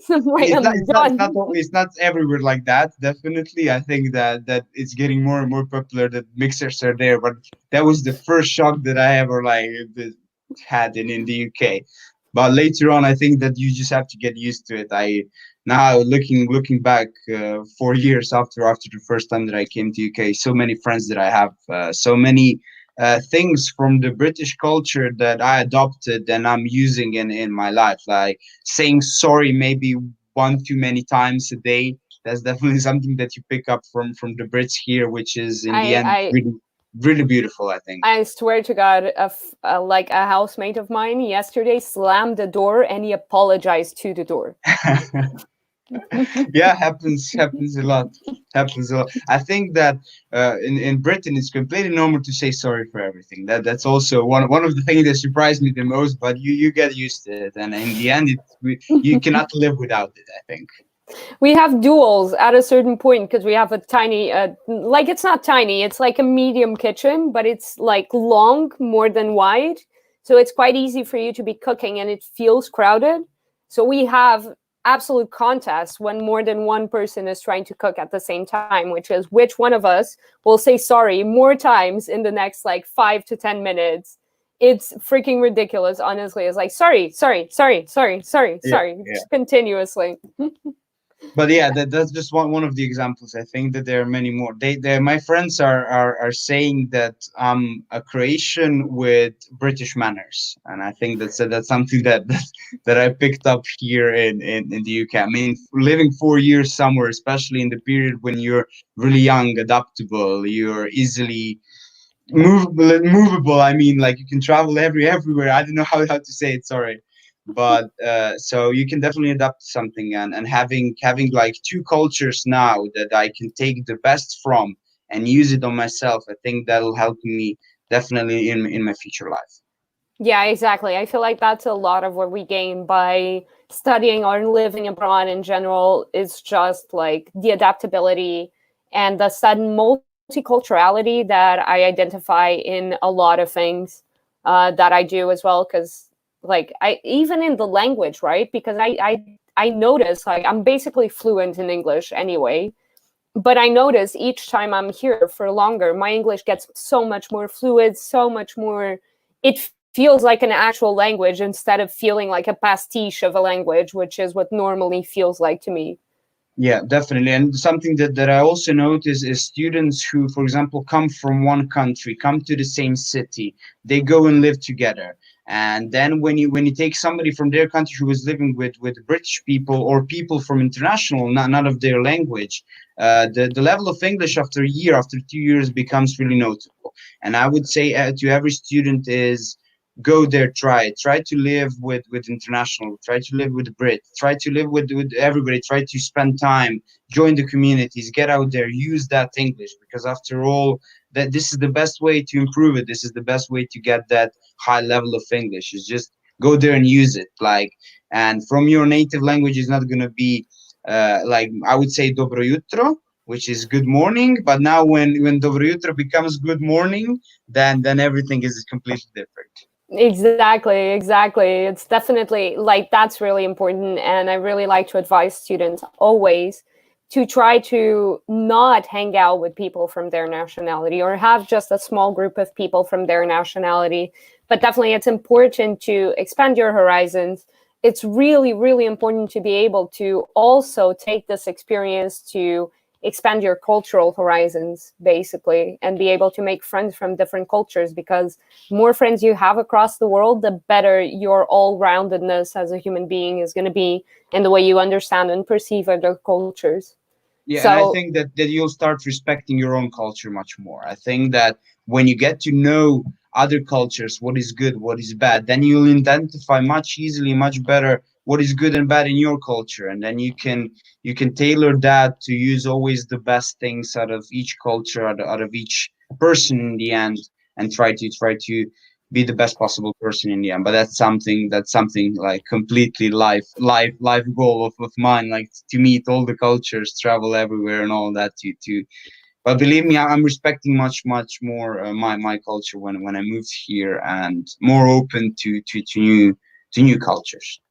So I'm like, it's not I'm it's not it's not done. it's not everywhere like that. Definitely, I think that it's getting more and more popular that mixers are there. But that was the first shock that I ever had in the UK. But later on, I think that you just have to get used to it. I now looking back 4 years after the first time that I came to UK, so many friends that I have, so many things from the British culture that I adopted and I'm using in my life, like saying sorry maybe one too many times a day. That's definitely something that you pick up from the Brits here, which is in the end I really really beautiful, I think. I swear to God, like a housemate of mine yesterday slammed the door and he apologized to the door. Yeah, happens a lot. Happens a lot. I think that in Britain it's completely normal to say sorry for everything. That's also one of the things that surprised me the most. But you get used to it, and in the end, you cannot live without it, I think. We have duels at a certain point because we have a tiny, like it's not tiny, it's like a medium kitchen, but it's like long more than wide. So it's quite easy for you to be cooking and it feels crowded. So we have absolute contests when more than one person is trying to cook at the same time, which is which one of us will say sorry more times in the next like 5 to 10 minutes. It's freaking ridiculous, honestly. It's like sorry, sorry, sorry, sorry, sorry, Yeah, sorry, yeah. just continuously. But yeah, that's just one of the examples. I think that there are many more. They my friends are saying that I'm a Croatian with British manners, and I think that's something that I picked up here in the UK. I mean, living 4 years somewhere, especially in the period when you're really young, adaptable, you're easily movable. I mean, like you can travel everywhere. I don't know how to say it. Sorry, but so you can definitely adapt to something, and having like two cultures now that I can take the best from and use it on myself. I think that'll help me definitely in my future life. Yeah, exactly. I feel like that's a lot of what we gain by studying or living abroad in general is just like the adaptability and the sudden multiculturality that I identify in a lot of things that I do as well. Because like I even in the language, right? Because I notice like I'm basically fluent in English anyway, but I notice each time I'm here for longer, my English gets so much more fluid, so much more. It feels like an actual language instead of feeling like a pastiche of a language, which is what normally feels like to me. Yeah, definitely. And something that I also notice is students who, for example, come from one country, come to the same city, they go and live together. And then when you take somebody from their country who is living with British people or people from international, not of their language, the level of English after a year, after 2 years, becomes really notable. And I would say to every student is go there, try to live with international, try to live with Brit, try to live with everybody, try to spend time, join the communities, get out there, use that English, because after all, that this is the best way to improve it, this is the best way to get that high level of English, is just go there and use it. Like, and from your native language is not going to be like I would say dobro jutro, which is good morning, but now when dobro jutro becomes good morning, then everything is completely different. Exactly, exactly. It's definitely like that's really important. And I really like to advise students always to try to not hang out with people from their nationality or have just a small group of people from their nationality. But definitely, it's important to expand your horizons. It's really, really important to be able to also take this experience to expand your cultural horizons, basically, and be able to make friends from different cultures, because more friends you have across the world, the better your all-roundedness as a human being is going to be in the way you understand and perceive other cultures. Yeah, and I So think that you'll start respecting your own culture much more. I think that when you get to know other cultures, what is good, what is bad, then you'll identify much easily, much better what is good and bad in your culture, and then you can tailor that to use always the best things out of each culture, out of each person in the end, and try to be the best possible person in the end. But that's something like completely life goal of mine, like to meet all the cultures, travel everywhere and all that to but believe me, I'm respecting much more my culture when I moved here, and more open to new cultures.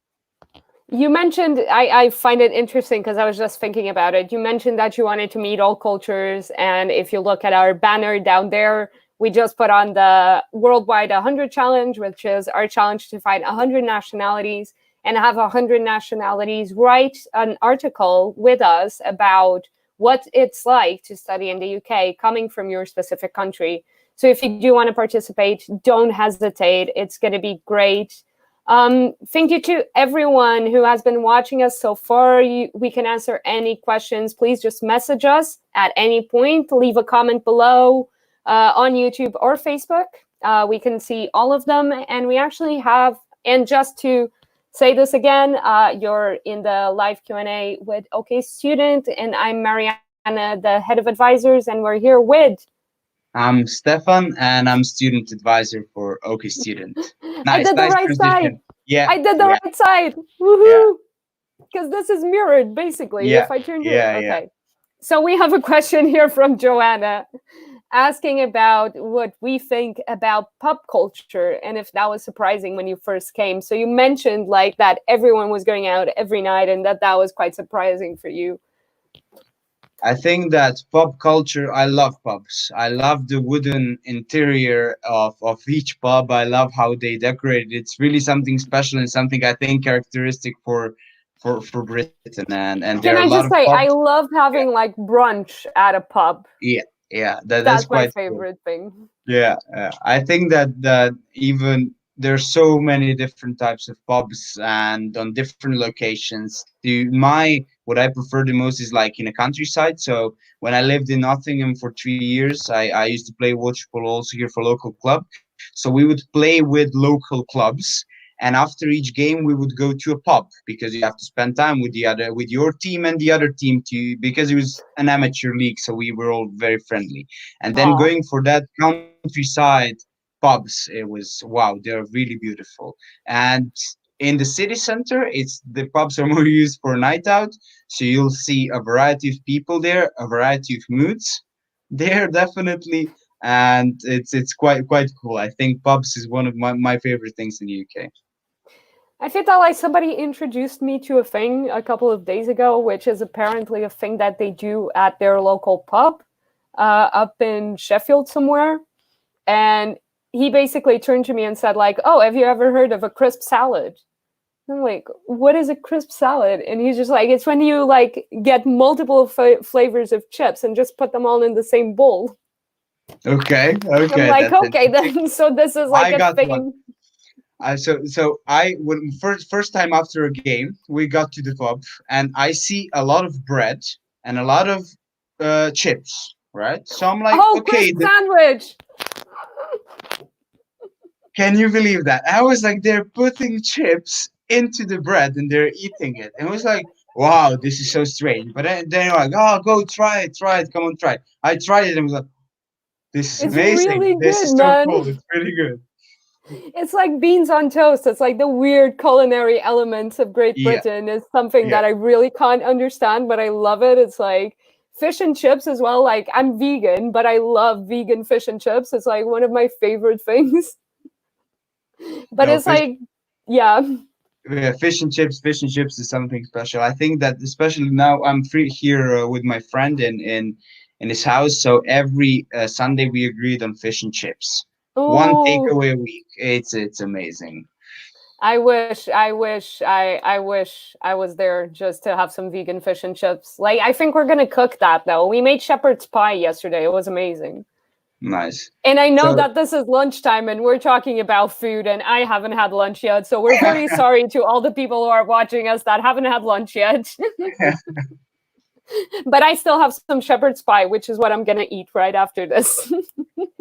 you mentioned, I find it interesting because I was just thinking about it. You mentioned that you wanted to meet all cultures. And if you look at our banner down there, we just put on the Worldwide 100 Challenge, which is our challenge to find 100 nationalities and have 100 nationalities write an article with us about what it's like to study in the UK coming from your specific country. So if you do want to participate, don't hesitate. It's going to be great. Thank you to everyone who has been watching us so far. We can answer any questions. Please just message us at any point. Leave a comment below on YouTube or Facebook. We can see all of them. And we actually have, and just to say this again, you're in the live Q&A with OK Student, and I'm Mariana, the head of advisors, and we're here with I'm Stefan, and I'm student advisor for OK Student. I Nice, did the nice right side. transition. Yeah, I did the yeah, right side. yeah, Woohoo! Because this is mirrored, basically. yeah, If I turn here, yeah. okay. So we have a question here from Joanna asking about what we think about pub culture and if that was surprising when you first came. So you mentioned like that everyone was going out every night and that was quite surprising for you. I think that pub culture, I love pubs. I love the wooden interior of each pub. I love how they decorate it. It's really something special and something I think characteristic for Britain. And there are a Can lot I of just say, pubs. I love Yeah, having like brunch at a pub. yeah, yeah. That's That's my quite cool. favorite thing. Yeah, I think that even there's so many different types of pubs and on different locations. What I prefer the most is like in a countryside. So when I lived in Nottingham for 3 years, I used to play watch football also here for local club. So we would play with local clubs, and after each game we would go to a pub because you have to spend time with your team and the other team to because it was an amateur league, so we were all very friendly. And then Aw. going for that countryside pubs, it was wow, they're really beautiful. And in the city center, it's the pubs are more used for night out, so you'll see a variety of people there, a variety of moods there definitely, and it's quite cool. I think pubs is one of my favorite things in the UK. I feel that like somebody introduced me to a thing a couple of days ago, which is apparently a thing that they do at their local pub up in Sheffield somewhere. And he basically turned to me and said like, "Oh, have you ever heard of a crisp salad?" I'm like, "What is a crisp salad?" And he's just like, "It's when you like get multiple flavors of chips and just put them all in the same bowl." Okay, I'm okay, like, that's "Okay, interesting. then." So this is like I a got one. thing. I when first time after a game, we got to the pub, and I see a lot of bread and a lot of chips, right? So I'm like, Oh, okay, crisp sandwich. can you believe that? I was like, they're putting chips into the bread and they're eating it. And it was like, wow, this is so strange. But then you're like, oh, go try it, come on, try it. I tried it and was like, this is It's amazing. really This good, is so man. cool. It's really good. It's like beans on toast. It's like the weird culinary elements of Great Yeah, Britain is something yeah. that I really can't understand, but I love it. It's like fish and chips as well. Like I'm vegan, but I love vegan fish and chips. It's like one of my favorite things. But No, it's like, yeah. yeah, fish and chips is something special. I think that especially now I'm free here with my friend in his house. So every Sunday we agreed on fish and chips. One Oh, takeaway a week. It's amazing. I wish I was there just to have some vegan fish and chips. Like I think we're gonna cook that though. We made shepherd's pie yesterday. It was amazing. Nice. And I know So that this is lunchtime and we're talking about food and I haven't had lunch yet. So we're very sorry to all the people who are watching us that haven't had lunch yet. But I still have some shepherd's pie, which is what I'm going to eat right after this.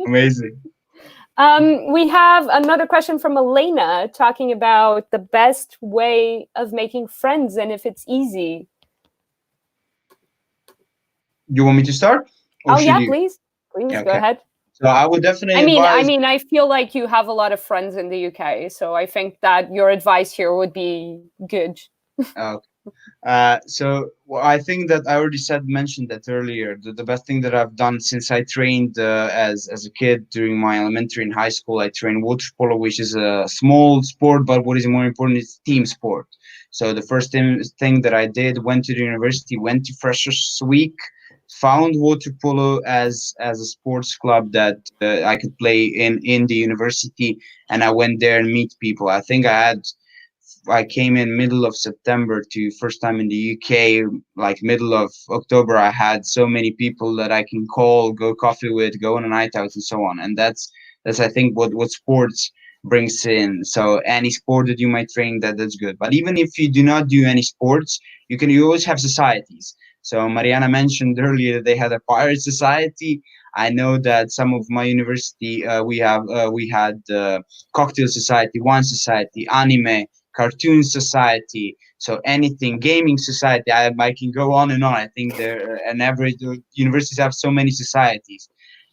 amazing. We have another question from Elena talking about the best way of making friends and if it's easy. You want me to start, or Oh, should yeah, you? please. Please Yeah, go okay. ahead. So I would I definitely mean, I advise. mean, I feel like you have a lot of friends in the UK, so I think that your advice here would be good. Uh, I think that I already mentioned that earlier. The best thing that I've done since I trained as a kid during my elementary and high school, I trained water polo, which is a small sport, but what is more important is team sport. So the first thing that I did, went to the university, went to Freshers Week, found water polo as a sports club that I could play in the university, and I went there and meet people. I came in middle of September to first time in the UK, like middle of October. I had so many people that I can call, go coffee with, go on a night out, and so on. And that's I think what sports brings in. So any sport that you might train, that's good. But even if you do not do any sports, you always have societies. So Mariana mentioned earlier that they had a pirate society. I know that some of my university we had cocktail society, wine society, anime, cartoon society, so anything, gaming society. I can go on and on. I think there an average universities have so many societies,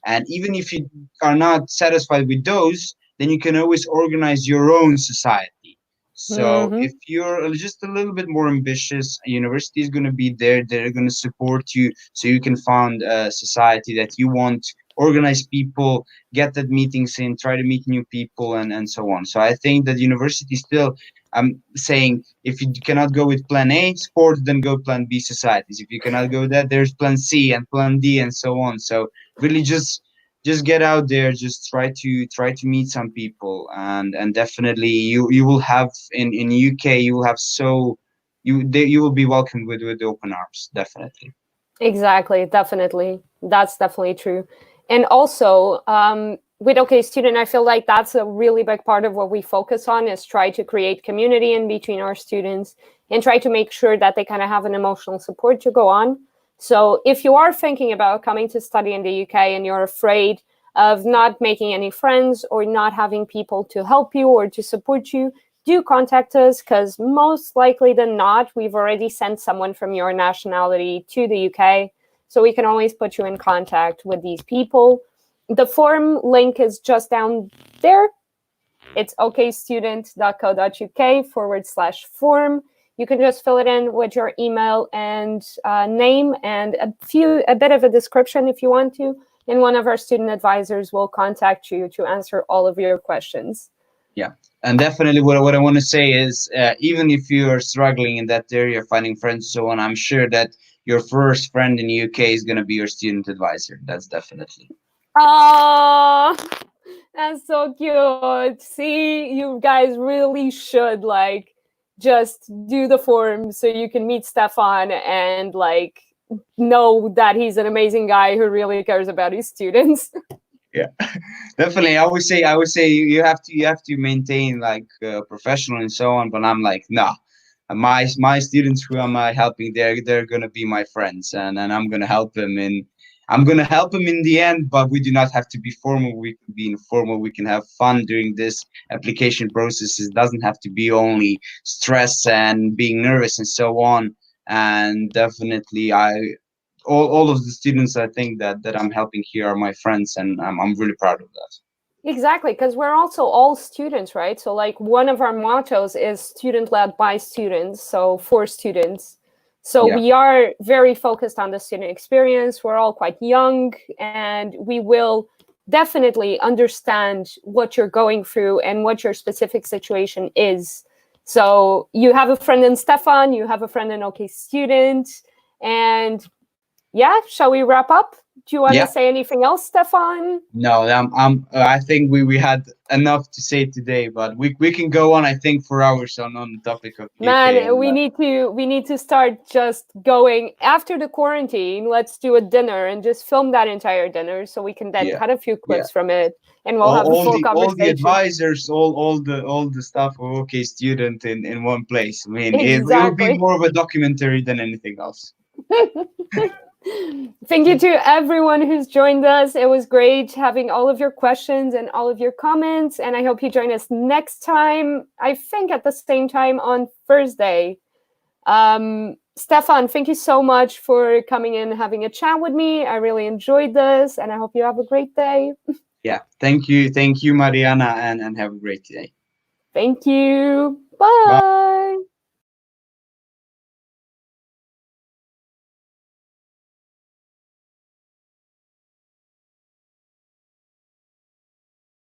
and even if you are not satisfied with those, then you can always organize your own society. So Mm-hmm. if you're just a little bit more ambitious, a university is going to be there. They're going to support you, so you can found a society that you want. Organize people, get that meetings in, try to meet new people, and so on. So I think that university still, I'm saying, if you cannot go with plan A, sports, then go plan B, societies. If you cannot go that, there's plan C and plan D and so on. So really just get out there, just try to meet some people, and definitely you will have in UK, you will have you will be welcomed with open arms, definitely. Exactly, definitely. That's definitely true. And also, with OK Student, I feel like that's a really big part of what we focus on is try to create community in between our students and try to make sure that they kind of have an emotional support to go on. So if you are thinking about coming to study in the UK and you're afraid of not making any friends or not having people to help you or to support you, do contact us because most likely than not, we've already sent someone from your nationality to the UK. So we can always put you in contact with these people. The form link is just down there. It's okstudent.co.uk/form. You can just fill it in with your email and name and a bit of a description if you want to. And one of our student advisors will contact you to answer all of your questions. Yeah, and definitely what I want to say is, even if you are struggling in that area, finding friends, so on, I'm sure that your first friend in the UK is going to be your student advisor. That's definitely. Oh, That's so cute. See, you guys really should like just do the form so you can meet Stefan and like know that he's an amazing guy who really cares about his students. Yeah, definitely. I would say you have to maintain like professional and so on. But I'm like, nah. My students who am I helping, they're gonna be my friends, and I'm gonna help them in. I'm gonna help them in the end, but we do not have to be formal. We can be informal. We can have fun during this application process. It doesn't have to be only stress and being nervous and so on. And definitely, all of the students I think that I'm helping here are my friends, and I'm really proud of that. Exactly, because we're also all students, right? So, like, one of our mottos is student led by students, so for students. So, Yeah, we are very focused on the student experience. We're all quite young, and we will definitely understand what you're going through and what your specific situation is. So, you have a friend in Stefan, you have a friend in OK Student, and yeah, shall we wrap up? Do you want to yeah. say anything else, Stefan? No, I think we had enough to say today, but we can go on. I think for hours on the topic of UK Man, and we need to start just going after the quarantine. Let's do a dinner and just film that entire dinner so we can then yeah, cut a few yeah. clips from it and we'll All, have a all full the all the conversation. advisors, all the stuff of OK Student in one place. I mean, it would be Exactly. more of a documentary than anything else. Thank you to everyone who's joined us. It was great having all of your questions and all of your comments. And I hope you join us next time, I think at the same time on Thursday. Stefan, thank you so much for coming in and having a chat with me. I really enjoyed this, and I hope you have a great day. Yeah, thank you, Mariana, and have a great day. Thank you. Bye. Bye.